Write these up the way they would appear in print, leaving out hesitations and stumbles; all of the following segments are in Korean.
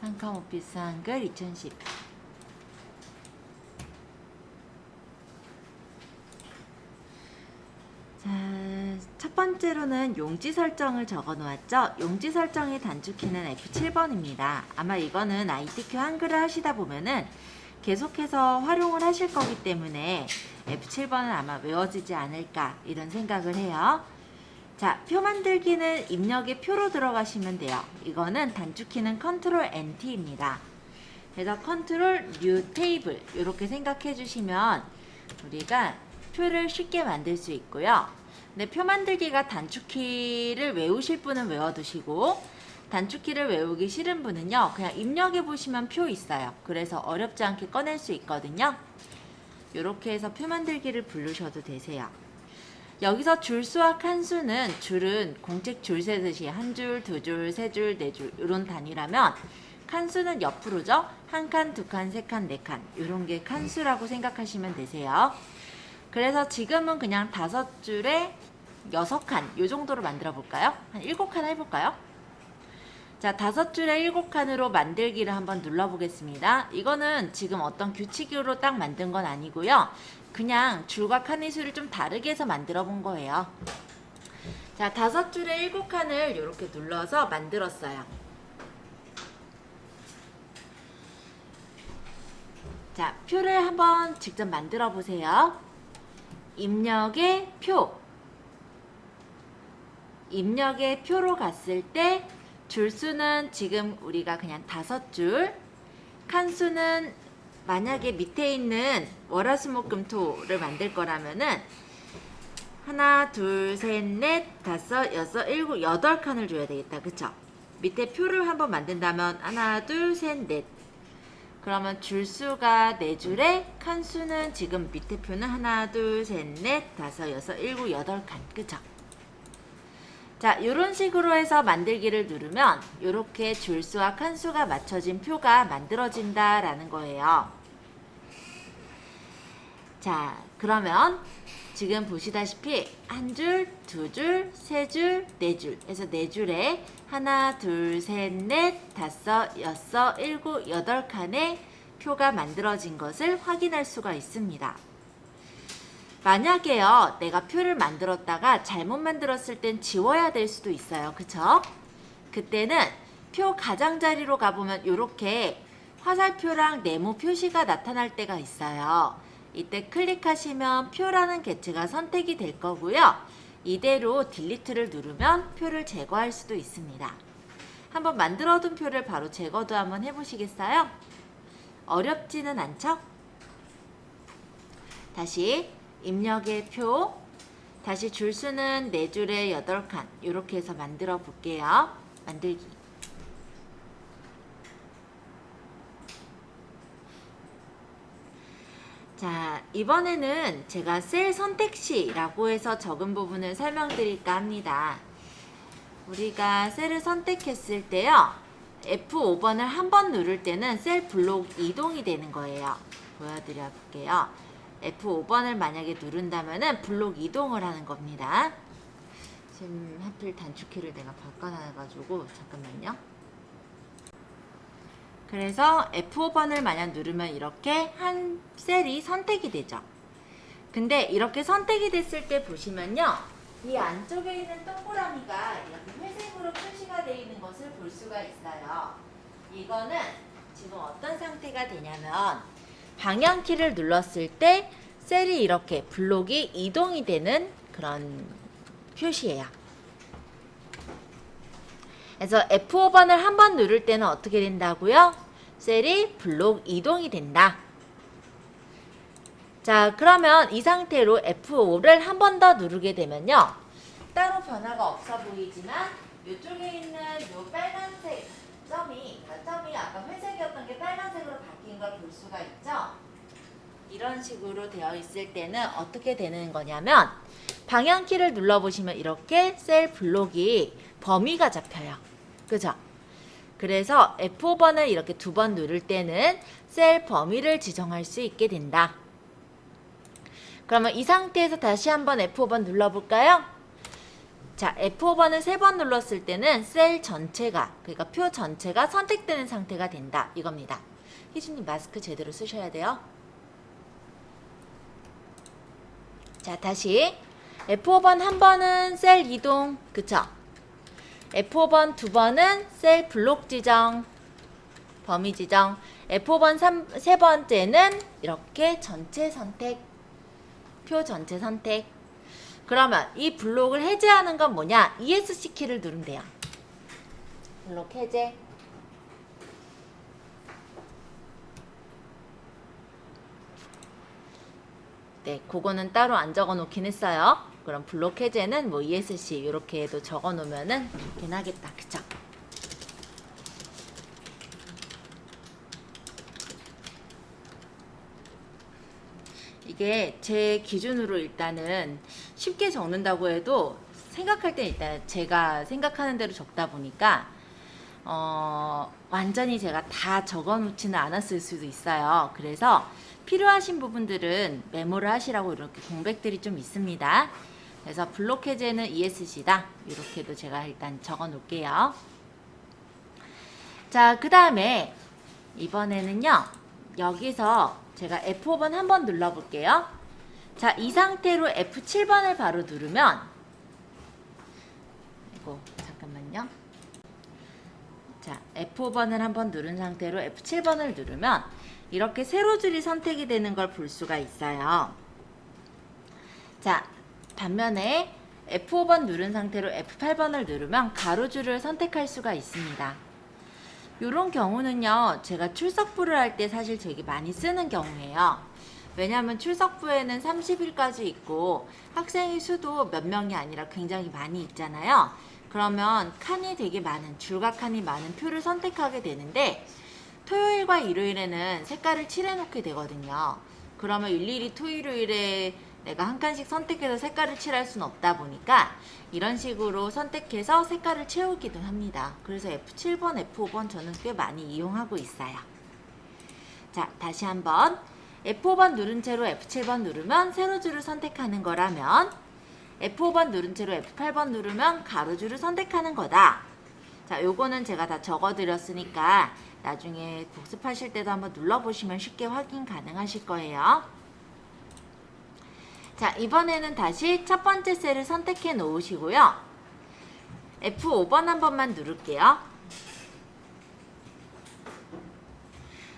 한컴 오피스 한글 2010. 자, 첫 번째로는 용지 설정을 적어 놓았죠. 용지 설정의 단축키는 F7번입니다. 아마 이거는 ITQ 한글을 하시다 보면은 계속해서 활용을 하실 거기 때문에 F7번은 아마 외워지지 않을까 이런 생각을 해요. 자, 표 만들기는 입력의 표로 들어가시면 돼요. 이거는 단축키는 컨트롤 NT입니다. 그래서 컨트롤 뉴 테이블 이렇게 생각해 주시면 우리가 표를 쉽게 만들 수 있고요. 근데 표 만들기가 단축키를 외우실 분은 외워두시고 단축키를 외우기 싫은 분은요, 그냥 입력해 보시면 표 있어요. 그래서 어렵지 않게 꺼낼 수 있거든요. 이렇게 해서 표 만들기를 부르셔도 되세요. 여기서 줄수와 칸수는, 줄은 공책 줄 세듯이 한 줄, 두 줄, 세 줄, 네 줄 이런 단위라면 칸수는 옆으로죠. 한 칸, 두 칸, 세 칸, 네 칸 이런 게 칸수라고 생각하시면 되세요. 그래서 지금은 그냥 5줄에 6칸 이 정도로 만들어 볼까요? 한 7칸 해볼까요? 자, 5줄에 7칸으로 만들기를 한번 눌러 보겠습니다. 이거는 지금 어떤 규칙으로 딱 만든 건 아니고요. 그냥 줄과 칸의 수를 좀 다르게 해서 만들어 본 거예요. 자, 5줄에 7칸을 이렇게 눌러서 만들었어요. 자, 표를 한번 직접 만들어 보세요. 입력의 표. 입력의 표로 갔을 때 줄수는 지금 우리가 그냥 5줄, 칸수는 만약에 밑에 있는 월화수목금토를 만들 거라면은 하나, 둘, 셋, 넷, 다섯, 여섯, 일곱, 8칸을 줘야 되겠다. 그쵸? 밑에 표를 한번 만든다면 하나, 둘, 셋, 넷. 그러면 줄수가 4줄에 칸수는 지금 밑에 표는 하나, 둘, 셋, 넷, 다섯, 여섯, 일곱, 8칸. 그쵸? 자, 이런 식으로 해서 만들기를 누르면 이렇게 줄수와 칸수가 맞춰진 표가 만들어진다라는 거예요. 자, 그러면 지금 보시다시피 한 줄, 두 줄, 세 줄, 네 줄 해서 4줄에 하나, 둘, 셋, 넷, 다섯, 여섯, 일곱, 8칸의 표가 만들어진 것을 확인할 수가 있습니다. 만약에요, 내가 표를 만들었다가 잘못 만들었을 땐 지워야 될 수도 있어요. 그쵸? 그때는 표 가장자리로 가보면 이렇게 화살표랑 네모 표시가 나타날 때가 있어요. 이때 클릭하시면 표라는 객체가 선택이 될 거고요. 이대로 딜리트를 누르면 표를 제거할 수도 있습니다. 한번 만들어둔 표를 바로 제거도 한번 해보시겠어요? 어렵지는 않죠? 다시 입력의 표, 다시 줄수는 4줄에 8칸 이렇게 해서 만들어 볼게요. 만들기. 자, 이번에는 제가 셀 선택시라고 해서 적은 부분을 설명드릴까 합니다. 우리가 셀을 선택했을 때요, F5번을 한 번 누를 때는 셀 블록 이동이 되는 거예요. 보여드려 볼게요. F5번을 만약에 누른다면은 블록 이동을 하는 겁니다. 지금 하필 단축키를 내가 바꿔놔가지고 잠깐만요. 그래서 F5번을 만약 누르면 이렇게 한 셀이 선택이 되죠. 근데 이렇게 선택이 됐을 때 보시면요, 이 안쪽에 있는 동그라미가 이렇게 회색으로 표시가 되어 있는 것을 볼 수가 있어요. 이거는 지금 어떤 상태가 되냐면 방향키를 눌렀을 때 셀이 이렇게 블록이 이동이 되는 그런 표시예요. 그래서 F5번을 한 번 누를 때는 어떻게 된다고요? 셀이 블록 이동이 된다. 자, 그러면 이 상태로 F5를 한 번 더 누르게 되면요, 따로 변화가 없어 보이지만 이쪽에 있는 이 빨간색 점이 아까 회색이었던 게 빨간색으로 바뀐 걸 볼 수가 있죠. 이런 식으로 되어 있을 때는 어떻게 되는 거냐면 방향키를 눌러보시면 이렇게 셀 블록이 범위가 잡혀요. 그죠? 그래서 F5번을 이렇게 2번 누를 때는 셀 범위를 지정할 수 있게 된다. 그러면 이 상태에서 다시 한번 F5번 눌러볼까요? 자, F5번을 3번 눌렀을 때는 셀 전체가, 그러니까 표 전체가 선택되는 상태가 된다. 이겁니다. 희준님 마스크 제대로 쓰셔야 돼요. 자, 다시 F5번 한 번은 셀 이동, 그쵸? F5번 두 번은 셀 블록 지정, 범위 지정. F5번 세 번째는 이렇게 전체 선택, 표 전체 선택. 그러면 이 블록을 해제하는 건 뭐냐? ESC 키를 누르면 돼요. 블록 해제. 네, 그거는 따로 안 적어 놓긴 했어요. 그럼 블록 해제는 뭐 ESC 이렇게 해도 적어 놓으면은 좋긴 하겠다. 그쵸? 이게 제 기준으로 일단은 쉽게 적는다고 해도 생각할 때 일단 제가 생각하는 대로 적다 보니까 완전히 제가 다 적어 놓지는 않았을 수도 있어요. 그래서 필요하신 부분들은 메모를 하시라고 이렇게 공백들이 좀 있습니다. 그래서 블록 해제는 ESC다. 이렇게도 제가 일단 적어 놓을게요. 자, 그 다음에 이번에는요. 여기서 제가 F5번 한번 눌러볼게요. 자, 이 상태로 F7번을 바로 누르면 잠깐만요. 자, F5번을 한번 누른 상태로 F7번을 누르면 이렇게 세로줄이 선택이 되는 걸 볼 수가 있어요. 자, 반면에 F5번 누른 상태로 F8번을 누르면 가로줄을 선택할 수가 있습니다. 이런 경우는요, 제가 출석부를 할 때 사실 되게 많이 쓰는 경우예요. 왜냐하면 출석부에는 30일까지 있고 학생의 수도 몇 명이 아니라 굉장히 많이 있잖아요. 그러면 칸이 되게 많은, 줄과 칸이 많은 표를 선택하게 되는데 토요일과 일요일에는 색깔을 칠해 놓게 되거든요. 그러면 일일이 토요일, 일요일에 내가 한 칸씩 선택해서 색깔을 칠할 수는 없다 보니까 이런 식으로 선택해서 색깔을 채우기도 합니다. 그래서 F7번, F5번 저는 꽤 많이 이용하고 있어요. 자, 다시 한번 F5번 누른 채로 F7번 누르면 세로줄을 선택하는 거라면 F5번 누른 채로 F8번 누르면 가로줄을 선택하는 거다. 자, 요거는 제가 다 적어드렸으니까 나중에 복습하실 때도 한번 눌러보시면 쉽게 확인 가능하실 거예요. 자, 이번에는 다시 첫 번째 셀을 선택해 놓으시고요. F5번 한 번만 누를게요.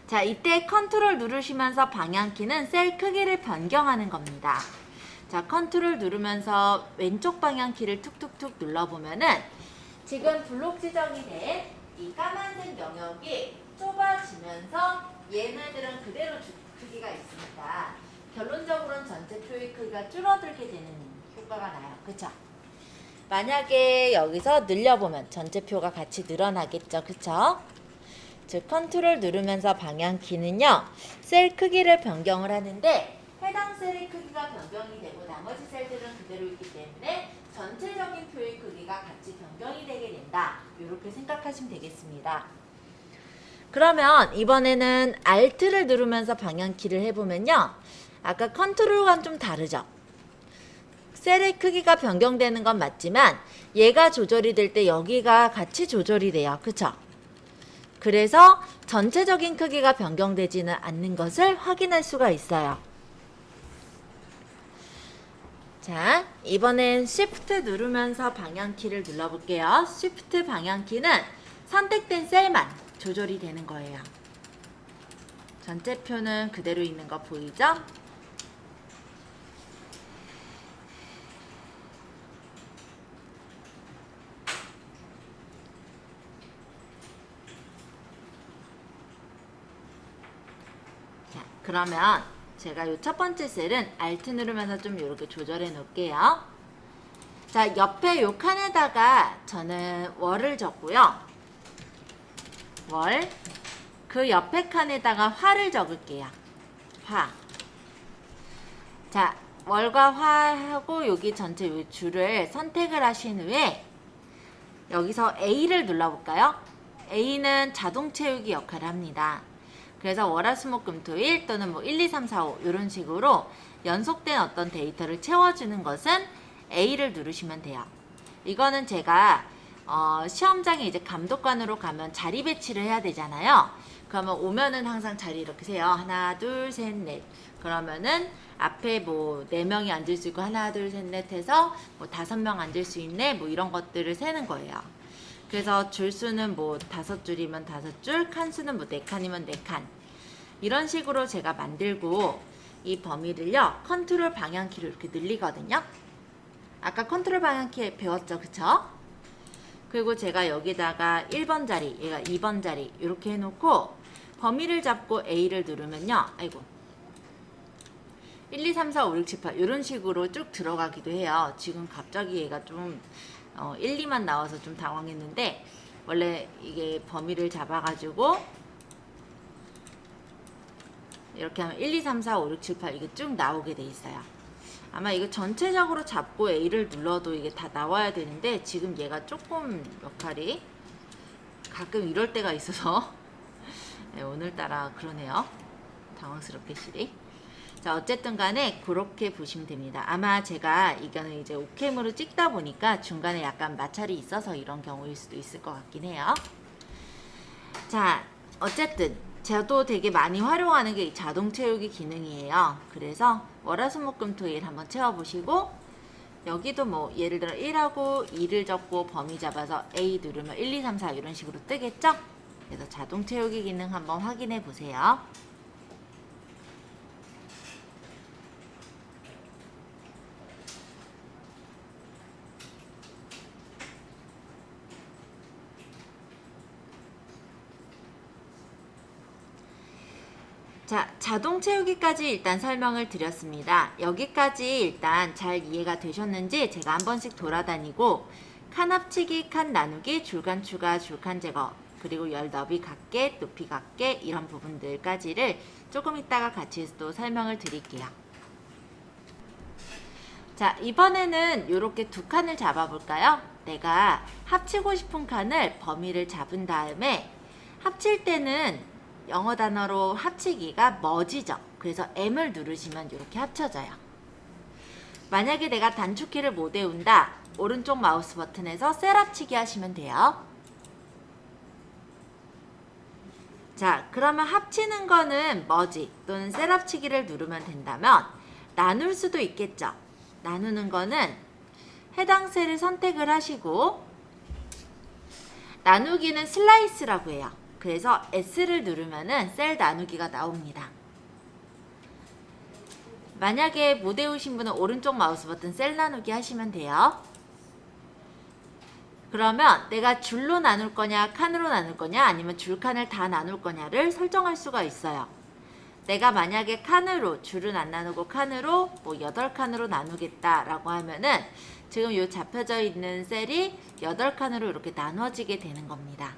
자, 이때 컨트롤 누르시면서 방향키는 셀 크기를 변경하는 겁니다. 자, 컨트롤 누르면서 왼쪽 방향키를 툭툭툭 눌러보면은 지금 블록 지정이 된 이 까만색 영역이 좁아지면서 얘네들은 그대로 크기가 있습니다. 결론적으로는 전체 표의 크기가 줄어들게 되는 효과가 나요. 그쵸? 만약에 여기서 늘려보면 전체 표가 같이 늘어나겠죠. 그쵸? 즉 컨트롤 누르면서 방향키는요. 셀 크기를 변경을 하는데 해당 셀의 크기가 변경이 되고 나머지 셀들은 그대로 있기 때문에 전체적인 표의 크기가 같이 변경이 되게 된다. 이렇게 생각하시면 되겠습니다. 그러면 이번에는 Alt를 누르면서 방향키를 해보면요. 아까 컨트롤과는 좀 다르죠. 셀의 크기가 변경되는 건 맞지만 얘가 조절이 될 때 여기가 같이 조절이 돼요. 그쵸? 그래서 전체적인 크기가 변경되지는 않는 것을 확인할 수가 있어요. 자, 이번엔 Shift 누르면서 방향키를 눌러볼게요. Shift 방향키는 선택된 셀만 조절이 되는 거예요. 전체 표는 그대로 있는 거 보이죠? 자, 그러면 제가 이 첫 번째 셀은 Alt 누르면서 좀 이렇게 조절해 놓을게요. 자, 옆에 요 칸에다가 저는 월을 적고요. 월. 그 옆에 칸에다가 화를 적을게요. 화. 자, 월과 화하고 여기 전체 요 줄을 선택을 하신 후에 여기서 A를 눌러볼까요? A는 자동 채우기 역할을 합니다. 그래서 월화수목금토일 또는 뭐 1, 2, 3, 4, 5 이런 식으로 연속된 어떤 데이터를 채워주는 것은 A를 누르시면 돼요. 이거는 제가 시험장에 이제 감독관으로 가면 자리 배치를 해야 되잖아요. 그러면 오면은 항상 자리 이렇게 세요. 하나, 둘, 셋, 넷. 그러면은 앞에 뭐 4명이 앉을 수 있고 하나, 둘, 셋, 넷 해서 뭐 5명 앉을 수 있네. 뭐 이런 것들을 세는 거예요. 그래서 줄수는 뭐 5줄이면 5줄, 칸수는 뭐 4칸이면 4칸. 이런 식으로 제가 만들고 이 범위를요. 컨트롤 방향키로 이렇게 늘리거든요. 아까 컨트롤 방향키 배웠죠. 그쵸? 그리고 제가 여기다가 1번 자리, 얘가 2번 자리 이렇게 해놓고 범위를 잡고 A를 누르면요. 아이고 1, 2, 3, 4, 5, 6, 7, 8 이런 식으로 쭉 들어가기도 해요. 지금 갑자기 얘가 좀 1, 2만 나와서 좀 당황했는데 원래 이게 범위를 잡아가지고 이렇게 하면 1, 2, 3, 4, 5, 6, 7, 8 이게 쭉 나오게 돼 있어요. 아마 이거 전체적으로 잡고 A를 눌러도 이게 다 나와야 되는데 지금 얘가 조금 역할이 가끔 이럴 때가 있어서 네, 오늘따라 그러네요. 당황스럽게 시리. 자, 어쨌든 간에 그렇게 보시면 됩니다. 아마 제가 이거는 이제 오캠으로 찍다 보니까 중간에 약간 마찰이 있어서 이런 경우일 수도 있을 것 같긴 해요. 자, 어쨌든 저도 되게 많이 활용하는 게 이 자동 채우기 기능이에요. 그래서 월화수목금토일 한번 채워보시고 여기도 뭐 예를 들어 1하고 2를 적고 범위 잡아서 A 누르면 1, 2, 3, 4 이런 식으로 뜨겠죠? 그래서 자동 채우기 기능 한번 확인해 보세요. 자, 자동 채우기까지 일단 설명을 드렸습니다. 여기까지 일단 잘 이해가 되셨는지 제가 한 번씩 돌아다니고 칸 합치기, 칸 나누기, 줄간 추가, 줄칸 제거, 그리고 열 너비 각계, 높이 각계 이런 부분들까지를 조금 이따가 같이 또 설명을 드릴게요. 자, 이번에는 이렇게 2칸을 잡아볼까요? 내가 합치고 싶은 칸을 범위를 잡은 다음에 합칠 때는 영어 단어로 합치기가 머지죠. 그래서 M을 누르시면 이렇게 합쳐져요. 만약에 내가 단축키를 못 외운다. 오른쪽 마우스 버튼에서 셀 합치기 하시면 돼요. 자, 그러면 합치는 거는 머지 또는 셀 합치기를 누르면 된다면 나눌 수도 있겠죠. 나누는 거는 해당 셀을 선택을 하시고 나누기는 슬라이스라고 해요. 그래서 S를 누르면은 셀 나누기가 나옵니다. 만약에 못 외우신 분은 오른쪽 마우스 버튼 셀 나누기 하시면 돼요. 그러면 내가 줄로 나눌 거냐 칸으로 나눌 거냐 아니면 줄칸을 다 나눌 거냐를 설정할 수가 있어요. 내가 만약에 칸으로 줄은 안 나누고 칸으로 뭐 8칸으로 나누겠다라고 하면은 지금 요 잡혀져 있는 셀이 8칸으로 이렇게 나눠지게 되는 겁니다.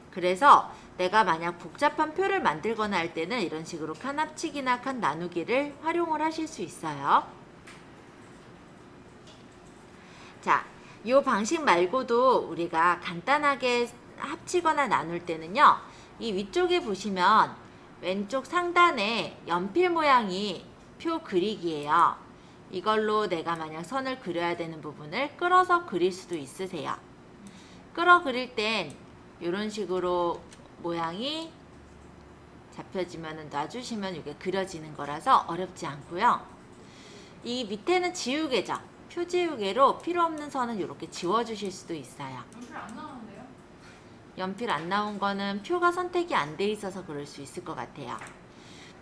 그래서 내가 만약 복잡한 표를 만들거나 할 때는 이런 식으로 칸 합치기나 칸 나누기를 활용을 하실 수 있어요. 자, 이 방식 말고도 우리가 간단하게 합치거나 나눌 때는요. 이 위쪽에 보시면 왼쪽 상단에 연필 모양이 표 그리기예요. 이걸로 내가 만약 선을 그려야 되는 부분을 끌어서 그릴 수도 있으세요. 끌어 그릴 땐 이런 식으로 모양이 잡혀지면 놔주시면 이게 그려지는 거라서 어렵지 않고요. 이 밑에는 지우개죠. 표 지우개로 필요 없는 선은 이렇게 지워주실 수도 있어요. 연필 안 나오는데요? 연필 안 나온 거는 표가 선택이 안 돼 있어서 그럴 수 있을 것 같아요.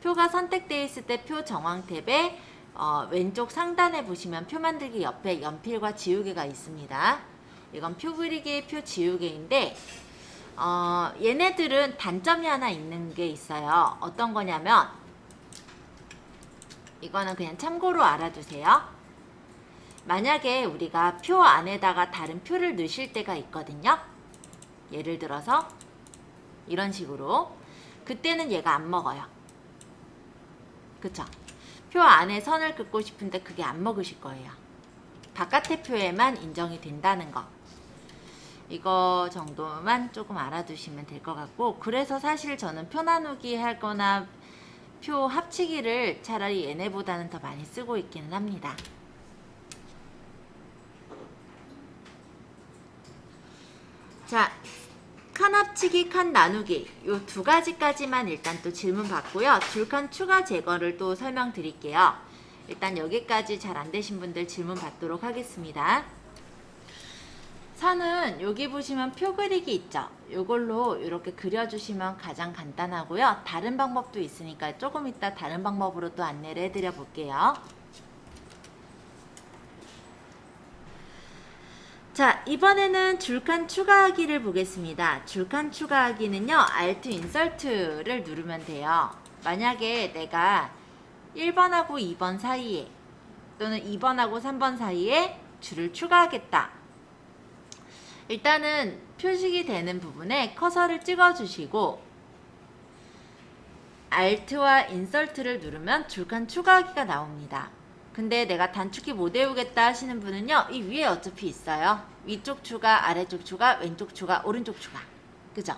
표가 선택되어 있을 때 표 정황 탭에 왼쪽 상단에 보시면 표 만들기 옆에 연필과 지우개가 있습니다. 이건 표 그리기, 표 지우개인데 얘네들은 단점이 하나 있는 게 있어요. 어떤 거냐면 이거는 그냥 참고로 알아두세요. 만약에 우리가 표 안에다가 다른 표를 넣으실 때가 있거든요. 예를 들어서 이런 식으로 그때는 얘가 안 먹어요. 그쵸? 표 안에 선을 긋고 싶은데 그게 안 먹으실 거예요. 바깥의 표에만 인정이 된다는 거. 이거 정도만 조금 알아두시면 될 것 같고, 그래서 사실 저는 표 나누기 하거나 표 합치기를 차라리 얘네보다는 더 많이 쓰고 있기는 합니다. 자, 칸 합치기, 칸 나누기 요 두 가지까지만 일단 또 질문 받고요. 줄칸 추가 제거를 또 설명드릴게요. 일단 여기까지 잘 안 되신 분들 질문 받도록 하겠습니다. 선은 여기 보시면 표 그리기 있죠. 이걸로 이렇게 그려주시면 가장 간단하고요. 다른 방법도 있으니까 조금 이따 다른 방법으로 또 안내를 해드려 볼게요. 자, 이번에는 줄칸 추가하기를 보겠습니다. 줄칸 추가하기는요, Alt 인설트를 누르면 돼요. 만약에 내가 1번하고 2번 사이에 또는 2번하고 3번 사이에 줄을 추가하겠다. 일단은 표식이 되는 부분에 커서를 찍어주시고 Alt와 인설트를 누르면 줄칸 추가하기가 나옵니다. 근데 내가 단축키 못 외우겠다 하시는 분은요, 이 위에 어차피 있어요. 위쪽 추가, 아래쪽 추가, 왼쪽 추가, 오른쪽 추가. 그죠?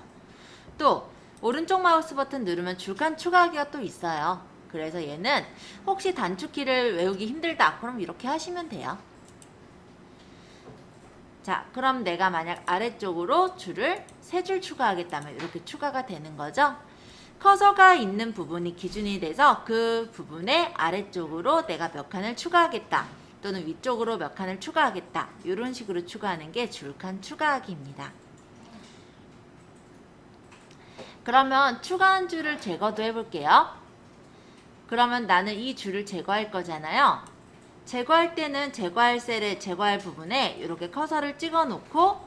또 오른쪽 마우스 버튼 누르면 줄칸 추가하기가 또 있어요. 그래서 얘는 혹시 단축키를 외우기 힘들다, 그럼 이렇게 하시면 돼요. 자, 그럼 내가 만약 아래쪽으로 줄을 3줄 추가하겠다면 이렇게 추가가 되는 거죠. 커서가 있는 부분이 기준이 돼서 그 부분의 아래쪽으로 내가 몇 칸을 추가하겠다 또는 위쪽으로 몇 칸을 추가하겠다, 이런 식으로 추가하는 게 줄칸 추가하기입니다. 그러면 추가한 줄을 제거도 해볼게요. 그러면 나는 이 줄을 제거할 거잖아요. 제거할 때는 제거할 셀에 제거할 부분에 이렇게 커서를 찍어 놓고,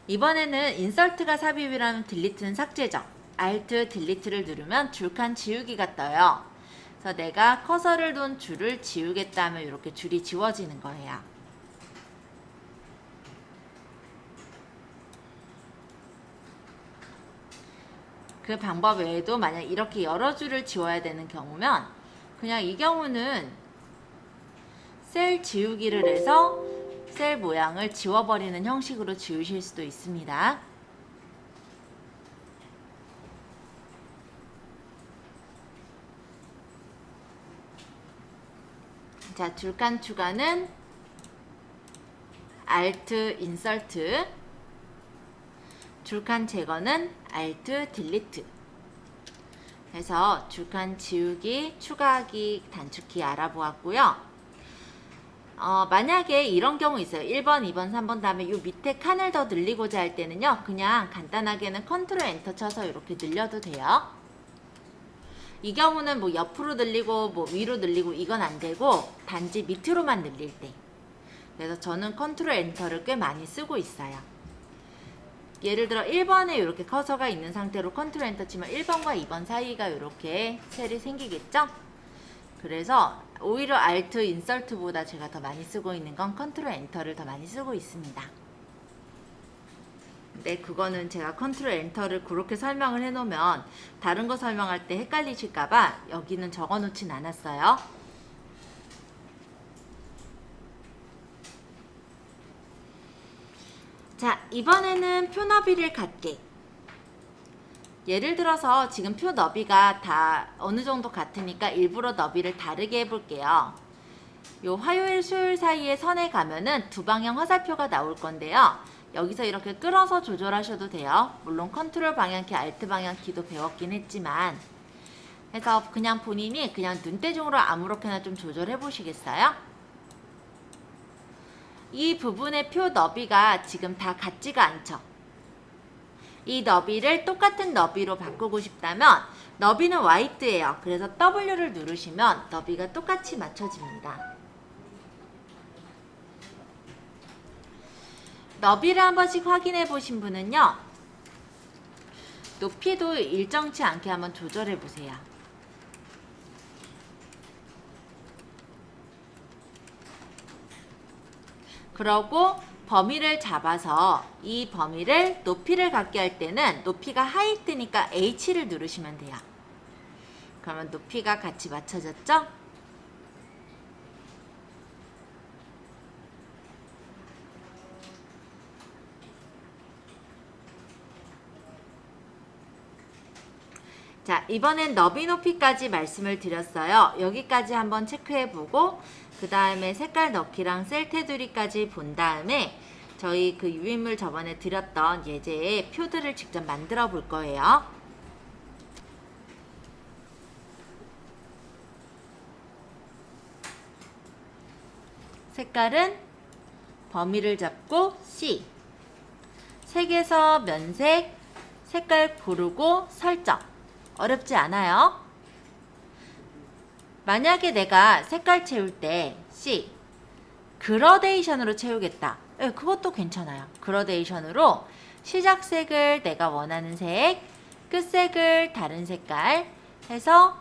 이번에는 인설트가 삽입이라면 딜리트는 삭제죠. Alt 딜리트를 누르면 줄칸 지우기가 떠요. 그래서 내가 커서를 둔 줄을 지우겠다 하면 이렇게 줄이 지워지는 거예요. 그 방법 외에도 만약 이렇게 여러 줄을 지워야 되는 경우면 그냥 이 경우는 셀 지우기를 해서 셀 모양을 지워버리는 형식으로 지우실 수도 있습니다. 자, 줄칸 추가는 Alt 인설트, 줄칸 제거는 Alt 딜리트. 해서 줄칸 지우기, 추가하기, 단축키 알아보았고요. 만약에 이런 경우 있어요. 1번, 2번, 3번 다음에 이 밑에 칸을 더 늘리고자 할 때는요, 그냥 간단하게는 컨트롤 엔터 쳐서 이렇게 늘려도 돼요. 이 경우는 뭐 옆으로 늘리고 뭐 위로 늘리고 이건 안 되고 단지 밑으로만 늘릴 때. 그래서 저는 컨트롤 엔터를 꽤 많이 쓰고 있어요. 예를 들어 1번에 이렇게 커서가 있는 상태로 컨트롤 엔터 치면 1번과 2번 사이가 이렇게 셀이 생기겠죠? 그래서 오히려 Alt 인설트보다 제가 더 많이 쓰고 있는 건 컨트롤 엔터를 더 많이 쓰고 있습니다. 근데 그거는 제가 컨트롤 엔터를 그렇게 설명을 해놓으면 다른 거 설명할 때 헷갈리실까봐 여기는 적어놓진 않았어요. 자, 이번에는 표 너비를 갖게. 예를 들어서 지금 표 너비가 다 어느 정도 같으니까 일부러 너비를 다르게 해볼게요. 요 화요일, 수요일 사이에 선에 가면은 두 방향 화살표가 나올 건데요. 여기서 이렇게 끌어서 조절하셔도 돼요. 물론 컨트롤 방향키, Alt 방향키도 배웠긴 했지만. 그래서 그냥 본인이 그냥 눈대중으로 아무렇게나 좀 조절해 보시겠어요? 이 부분의 표 너비가 지금 다 같지가 않죠. 이 너비를 똑같은 너비로 바꾸고 싶다면 너비는 화이트예요. 그래서 W를 누르시면 너비가 똑같이 맞춰집니다. 너비를 한 번씩 확인해 보신 분은요, 높이도 일정치 않게 한번 조절해 보세요. 그러고 범위를 잡아서 이 범위를 높이를 갖게 할 때는 높이가 하이트니까 H를 누르시면 돼요. 그러면 높이가 같이 맞춰졌죠? 자, 이번엔 너비 높이까지 말씀을 드렸어요. 여기까지 한번 체크해보고 그 다음에 색깔 넣기랑 셀 테두리까지 본 다음에 저희 그 유인물 저번에 드렸던 예제의 표들을 직접 만들어 볼 거예요. 색깔은 범위를 잡고 C. 색에서 면색, 색깔 고르고 설정. 어렵지 않아요. 만약에 내가 색깔 채울 때 C. 그라데이션으로 채우겠다. 네, 그것도 괜찮아요. 그라데이션으로 시작색을 내가 원하는 색, 끝색을 다른 색깔 해서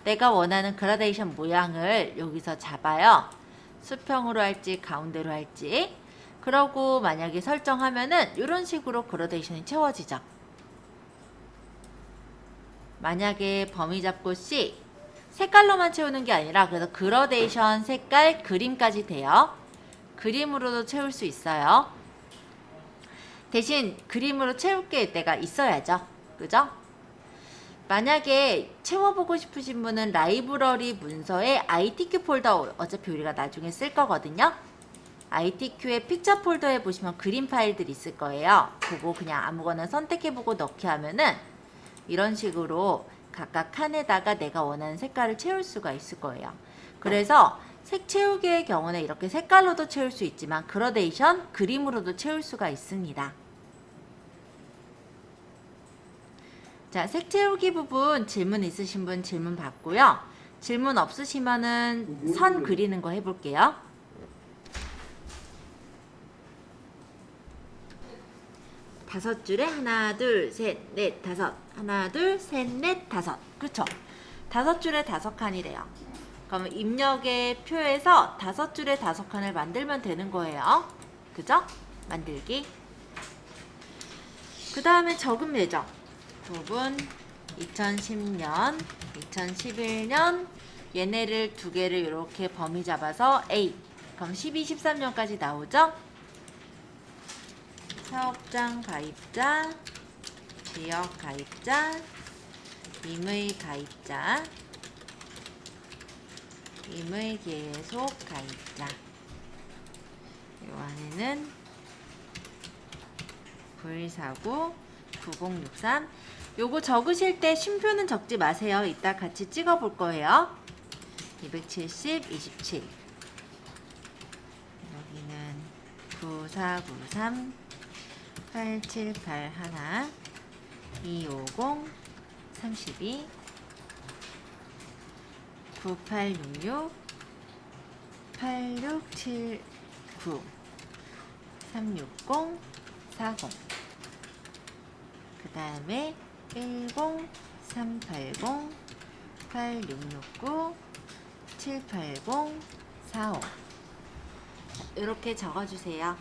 내가 원하는 그라데이션 모양을 여기서 잡아요. 수평으로 할지 가운데로 할지. 그러고 만약에 설정하면은 이런 식으로 그라데이션이 채워지죠. 만약에 범위 잡고 C 색깔로만 채우는 게 아니라 그래서 그라데이션 색깔 그림까지 돼요. 그림으로도 채울 수 있어요. 대신 그림으로 채울 게 때가 있어야죠. 그죠? 만약에 채워보고 싶으신 분은 라이브러리 문서에 ITQ 폴더 어차피 우리가 나중에 쓸 거거든요. ITQ의 픽처 폴더에 보시면 그림 파일들이 있을 거예요. 그거 그냥 아무거나 선택해보고 넣기 하면은 이런 식으로 각각 칸에다가 내가 원하는 색깔을 채울 수가 있을 거예요. 그래서 색 채우기의 경우는 이렇게 색깔로도 채울 수 있지만 그라데이션 그림으로도 채울 수가 있습니다. 자, 색 채우기 부분 질문 있으신 분 질문 받고요. 질문 없으시면은 선 그리는 거 해볼게요. 다섯 줄에 하나, 둘, 셋, 넷, 다섯. 하나, 둘, 셋, 넷, 다섯. 그쵸? 다섯 줄에 다섯 칸이래요. 그러면 입력의 표에서 다섯 줄에 다섯 칸을 만들면 되는 거예요. 그죠? 만들기. 그 다음에 적음 예정. 부분 2010년, 2011년 얘네를 두 개를 이렇게 범위 잡아서 A. 그럼 12, 13년까지 나오죠? 사업장 가입자, 지역 가입자, 임의 가입자, 임의 계속 가입자. 요 안에는 불사구 9063. 요거 적으실 때 쉼표는 적지 마세요. 이따 같이 찍어 볼 거예요. 270, 27. 여기는 9493, 8781, 250, 32, 9866, 8679, 360, 40. 그 다음에 10, 380, 8669, 780, 45. 이렇게 적어주세요.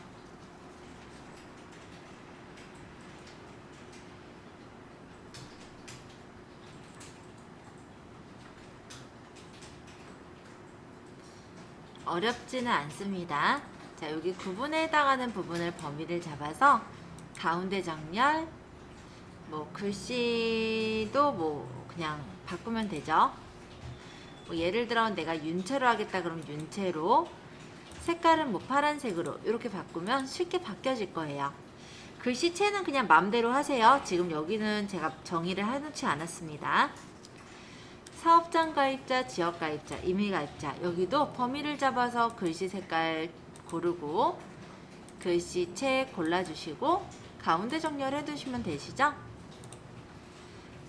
어렵지는 않습니다. 자, 여기 구분에 해당하는 부분을 범위를 잡아서 가운데 정렬, 뭐 글씨도 뭐 그냥 바꾸면 되죠. 뭐 예를 들어 내가 윤채로 하겠다 그러면 윤채로, 색깔은 뭐 파란색으로 이렇게 바꾸면 쉽게 바뀌어질 거예요. 글씨체는 그냥 마음대로 하세요. 지금 여기는 제가 정의를 해놓지 않았습니다. 사업장 가입자, 지역 가입자, 임의 가입자. 여기도 범위를 잡아서 글씨 색깔 고르고 글씨체 골라주시고 가운데 정렬해 두시면 되시죠?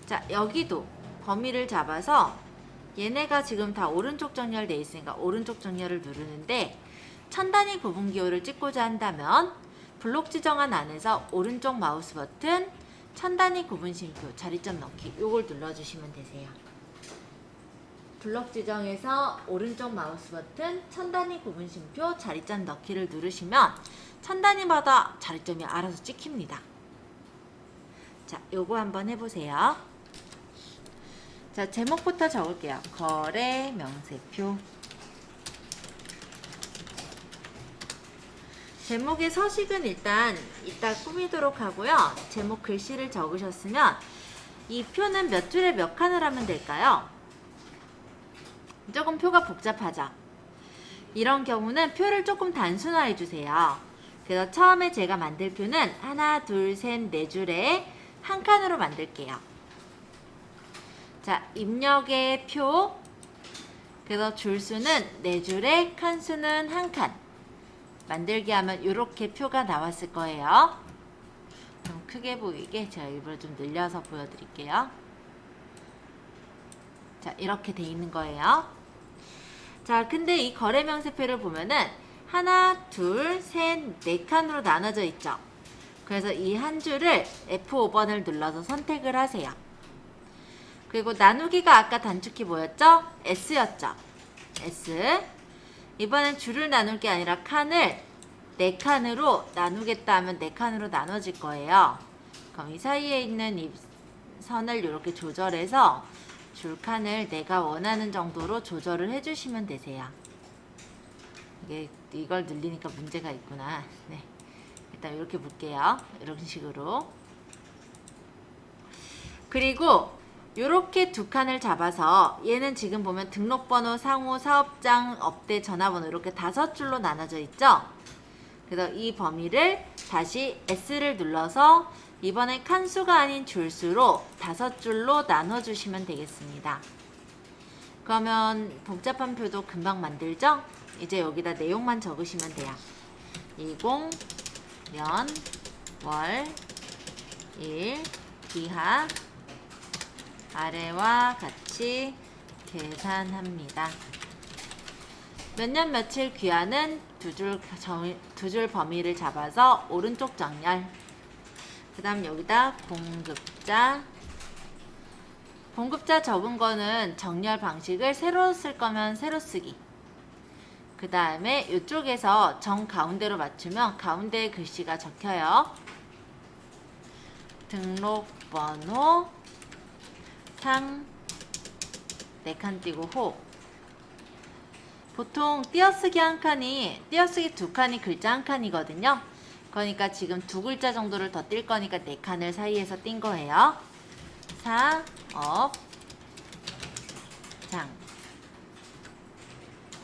자, 여기도 범위를 잡아서 얘네가 지금 다 오른쪽 정렬돼 있으니까 오른쪽 정렬을 누르는데 천 단위 구분 기호를 찍고자 한다면 블록 지정한 안에서 오른쪽 마우스 버튼 천 단위 구분 쉼표 자리점 넣기 요걸 눌러주시면 되세요. 블록 지정에서 오른쪽 마우스 버튼 천 단위 구분 쉼표 자리점 넣기를 누르시면 천 단위마다 자리점이 알아서 찍힙니다. 자, 요거 한번 해보세요. 자, 제목부터 적을게요. 거래 명세표. 제목의 서식은 일단 이따 꾸미도록 하고요. 제목 글씨를 적으셨으면 이 표는 몇 줄에 몇 칸을 하면 될까요? 조금 표가 복잡하죠? 이런 경우는 표를 조금 단순화해 주세요. 그래서 처음에 제가 만들 표는 하나, 둘, 셋, 네 줄에 한 칸으로 만들게요. 자, 입력의 표. 그래서 줄수는 네 줄에 칸수는 한 칸. 만들기 하면 이렇게 표가 나왔을 거예요. 좀 크게 보이게 제가 일부러 좀 늘려서 보여드릴게요. 자, 이렇게 돼 있는 거예요. 자, 근데 이 거래 명세표를 보면은 하나, 둘, 셋, 네 칸으로 나눠져 있죠. 그래서 이 한 줄을 F5번을 눌러서 선택을 하세요. 그리고 나누기가 아까 단축키 뭐였죠? S였죠. S. 이번엔 줄을 나눌 게 아니라 칸을 네 칸으로 나누겠다 하면 네 칸으로 나눠질 거예요. 그럼 이 사이에 있는 이 선을 이렇게 조절해서 줄칸을 내가 원하는 정도로 조절을 해주시면 되세요. 이걸 늘리니까 문제가 있구나. 네. 일단 이렇게 볼게요. 이런 식으로. 그리고 이렇게 두 칸을 잡아서 얘는 지금 보면 등록번호, 상호, 사업장, 업대, 전화번호 이렇게 5줄로 나눠져 있죠. 그래서 이 범위를 다시 S를 눌러서 이번엔 칸수가 아닌 줄수로 5줄로 나눠주시면 되겠습니다. 그러면 복잡한 표도 금방 만들죠? 이제 여기다 내용만 적으시면 돼요. 20, 년, 월, 일, 기하, 아래와 같이 계산합니다. 몇 년 며칠 귀하는 두 줄 범위를 잡아서 오른쪽 정렬. 그 다음 여기다 공급자 적은 거는 정렬 방식을 세로 쓸 거면 세로 쓰기. 그 다음에 이쪽에서 정 가운데로 맞추면 가운데에 글씨가 적혀요. 등록번호 상 4칸 띄고 호. 보통 띄어쓰기 두 칸이 글자 한 칸이거든요. 그러니까 지금 두 글자 정도를 더 뛸 거니까 4칸을 사이에서 띈 거예요. 사, 업, 장,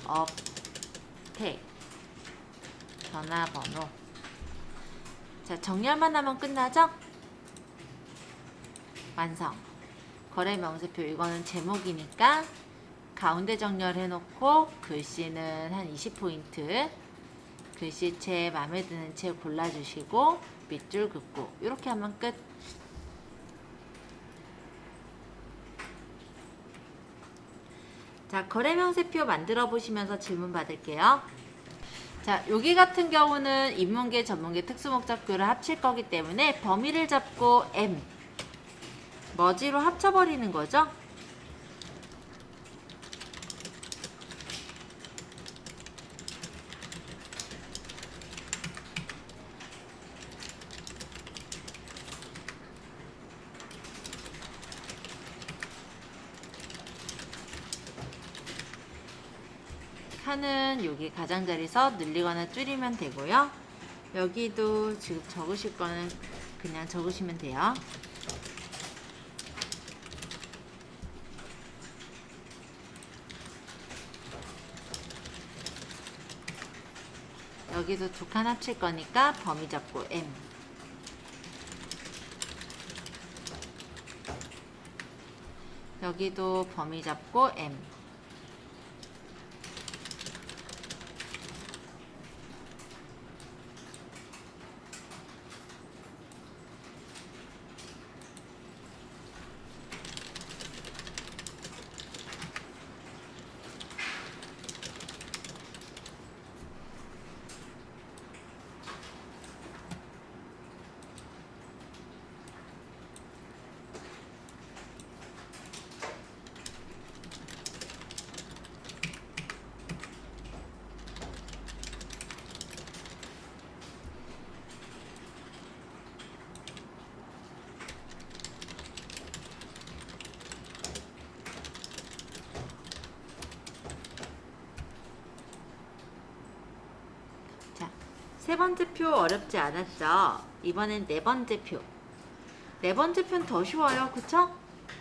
업, 택, 전화번호. 자, 정렬만 하면 끝나죠? 완성. 거래 명세표 이거는 제목이니까 가운데 정렬해놓고 글씨는 한 20포인트. 글씨체 마음에 드는 체 골라주시고 밑줄 긋고 이렇게 하면 끝. 자, 거래 명세표 만들어 보시면서 질문 받을게요. 자, 여기 같은 경우는 인문계, 전문계, 특수목적교를 합칠 거기 때문에 범위를 잡고 M 머지로 합쳐버리는 거죠. 칸은 여기 가장자리에서 늘리거나 줄이면 되고요. 여기도 지금 적으실 거는 그냥 적으시면 돼요. 여기도 두 칸 합칠 거니까 범위 잡고 M. 여기도 범위 잡고 M. 세 번째 표 어렵지 않았죠? 이번엔 네 번째 표. 네 번째 표는 더 쉬워요. 그쵸?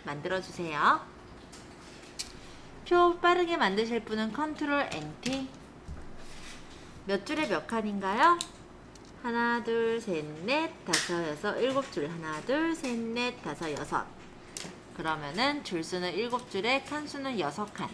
만들어주세요. 표 빠르게 만드실 분은 컨트롤 NT. 몇 줄에 몇 칸인가요? 하나, 둘, 셋, 넷, 다섯, 여섯, 일곱 줄. 하나, 둘, 셋, 넷, 다섯, 여섯. 그러면은 줄수는 7줄에 칸수는 6칸.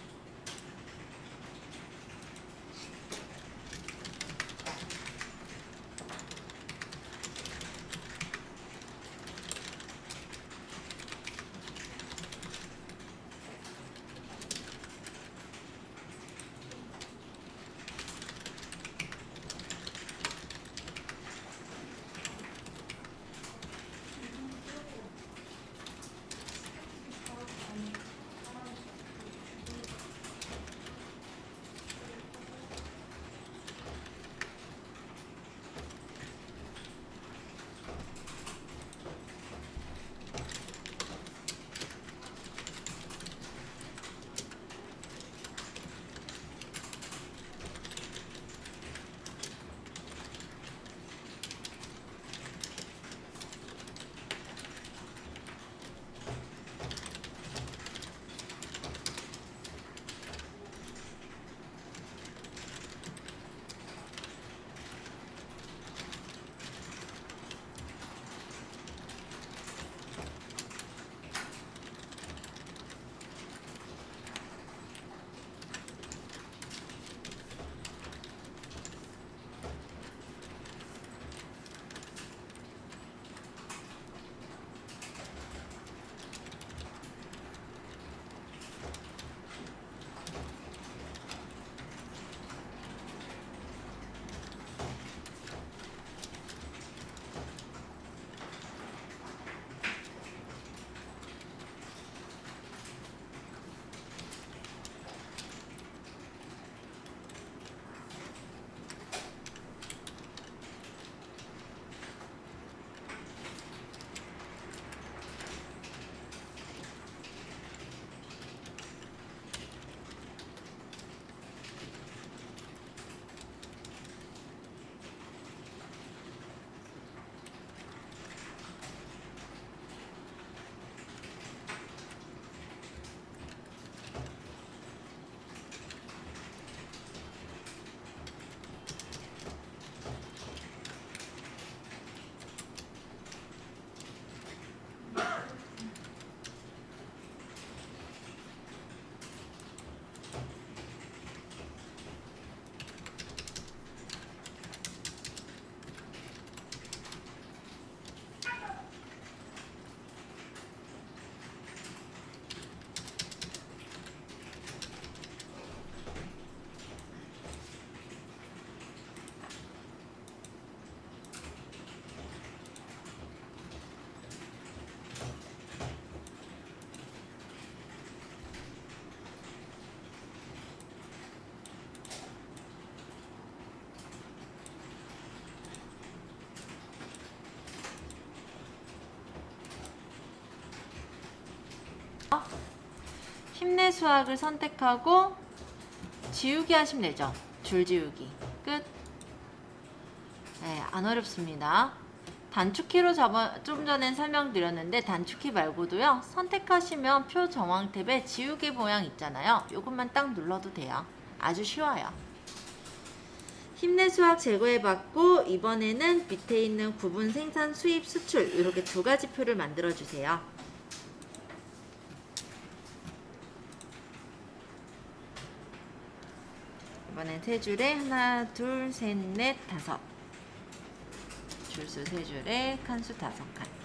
힘내 수학을 선택하고 지우기 하시면 되죠. 줄 지우기. 끝. 네, 안 어렵습니다. 단축키로 좀 전에 설명드렸는데 단축키 말고도요. 선택하시면 표 정황 탭에 지우개 모양 있잖아요. 이것만 딱 눌러도 돼요. 아주 쉬워요. 힘내 수학 제거해봤고 이번에는 밑에 있는 구분, 생산, 수입, 수출 이렇게 두 가지 표를 만들어 주세요. 이번엔 세 줄에 하나, 둘, 셋, 넷, 다섯. 줄수 세 줄에 칸수 5칸.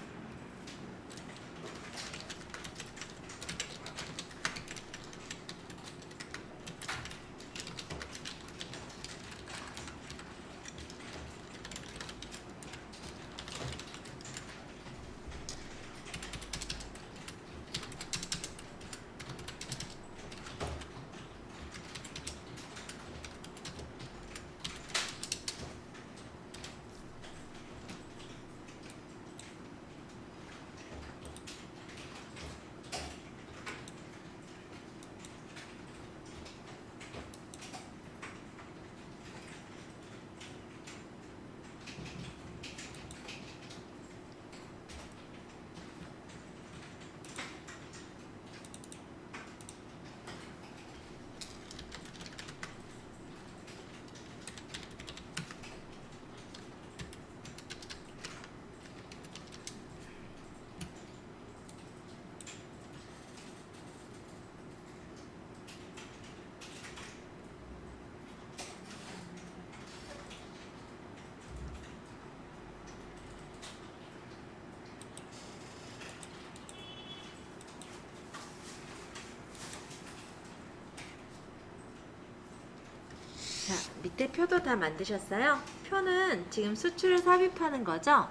자, 밑에 표도 다 만드셨어요? 표는 지금 수출을 삽입하는 거죠?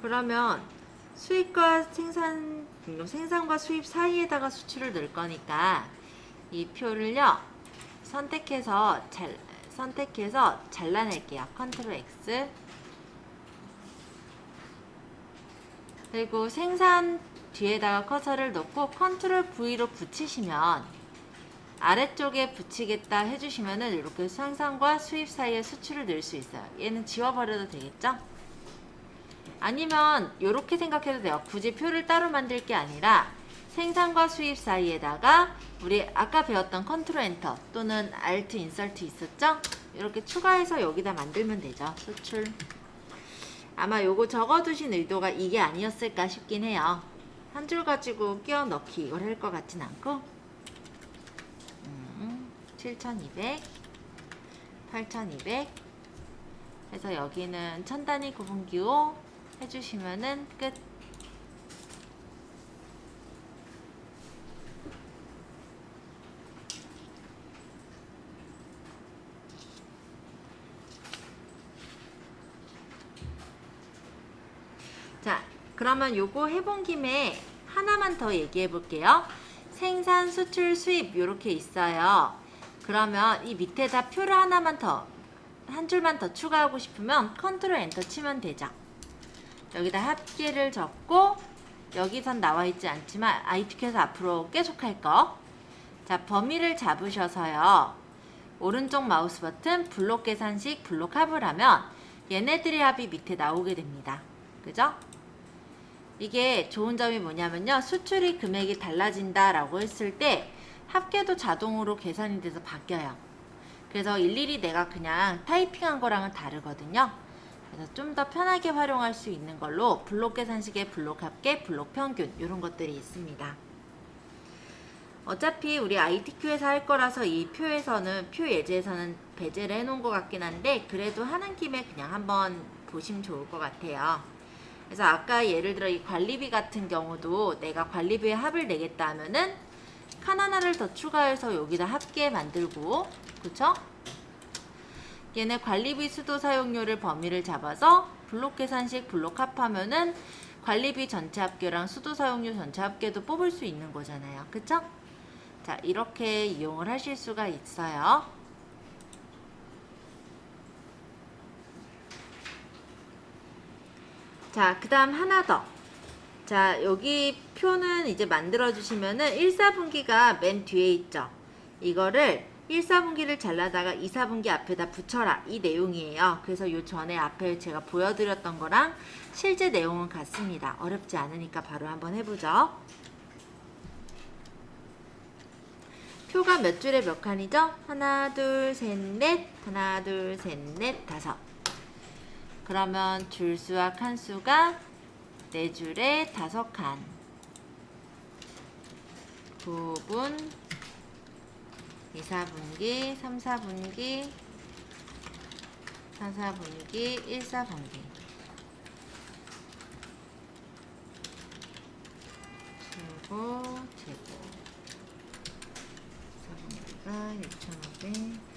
그러면 수입과 생산과 수입 사이에다가 수출을 넣을 거니까 이 표를요, 선택해서 잘라낼게요. 컨트롤 X. 그리고 생산 뒤에다가 커서를 놓고 컨트롤 V로 붙이시면 아래쪽에 붙이겠다 해주시면은 이렇게 생산과 수입 사이에 수출을 넣을 수 있어요. 얘는 지워버려도 되겠죠? 아니면 이렇게 생각해도 돼요. 굳이 표를 따로 만들 게 아니라 생산과 수입 사이에다가 우리 아까 배웠던 컨트롤 엔터 또는 알트 인설트 있었죠? 이렇게 추가해서 여기다 만들면 되죠. 수출. 아마 요거 적어두신 의도가 이게 아니었을까 싶긴 해요. 한 줄 가지고 끼워 넣기 이걸 할 것 같진 않고 7200 8200 해서 여기는 천단위 구분기호 해주시면은 끝. 자, 그러면 요거 해본 김에 하나만 더 얘기해 볼게요. 생산, 수출, 수입 요렇게 있어요. 그러면 이 밑에다 표를 하나만 더, 한 줄만 더 추가하고 싶으면 컨트롤 엔터 치면 되죠. 여기다 합계를 적고 여기선 나와 있지 않지만 IT에서 앞으로 계속 할 거. 자, 범위를 잡으셔서요. 오른쪽 마우스 버튼 블록 계산식 블록 합을 하면 얘네들의 합이 밑에 나오게 됩니다. 그죠? 이게 좋은 점이 뭐냐면요. 수출이 금액이 달라진다 라고 했을 때 합계도 자동으로 계산이 돼서 바뀌어요. 그래서 일일이 내가 그냥 타이핑한 거랑은 다르거든요. 그래서 좀 더 편하게 활용할 수 있는 걸로 블록 계산식의 블록 합계, 블록 평균 이런 것들이 있습니다. 어차피 우리 ITQ에서 할 거라서 이 표에서는 표 예제에서는 배제를 해놓은 것 같긴 한데 그래도 하는 김에 그냥 한번 보시면 좋을 것 같아요. 그래서 아까 예를 들어 이 관리비 같은 경우도 내가 관리비의 합을 내겠다 하면은 칸 하나를 더 추가해서 여기다 합계 만들고, 그쵸? 얘네 관리비 수도 사용료를 범위를 잡아서 블록 계산식 블록 합하면은 관리비 전체 합계랑 수도 사용료 전체 합계도 뽑을 수 있는 거잖아요. 그쵸? 자, 이렇게 이용을 하실 수가 있어요. 자, 그 다음 하나 더. 자, 여기 표는 이제 만들어 주시면은 1사분기가 맨 뒤에 있죠. 이거를 1사분기를 잘라다가 2사분기 앞에다 붙여라 이 내용이에요. 그래서 요 전에 앞에 제가 보여드렸던 거랑 실제 내용은 같습니다. 어렵지 않으니까 바로 한번 해보죠. 표가 몇 줄에 몇 칸이죠? 하나, 둘, 셋, 넷. 하나, 둘, 셋, 넷, 다섯. 그러면 줄수와 칸수가 4줄에 5칸. 9분, 2, 4분기, 3, 4분기, 4, 4분기, 1, 4분기. 최고, 최고. 4분기가 6,500.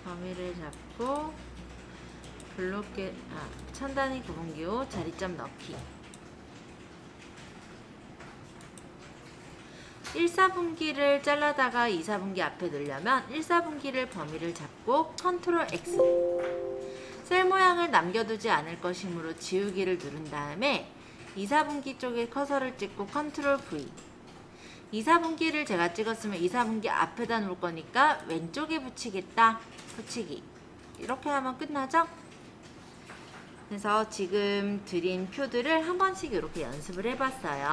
범위를 잡고 블록에 천단위 구분기호 자리점 넣기. 1사분기를 잘라다가 2사분기 앞에 넣으려면 1사분기를 범위를 잡고 컨트롤 X. 셀 모양을 남겨두지 않을 것이므로 지우기를 누른 다음에 2사분기 쪽에 커서를 찍고 컨트롤 V. 2사분기를 제가 찍었으면 2사분기 앞에다 놓을 거니까 왼쪽에 붙이겠다. 붙이기. 이렇게 하면 끝나죠? 그래서 지금 드린 표들을 한 번씩 이렇게 연습을 해봤어요.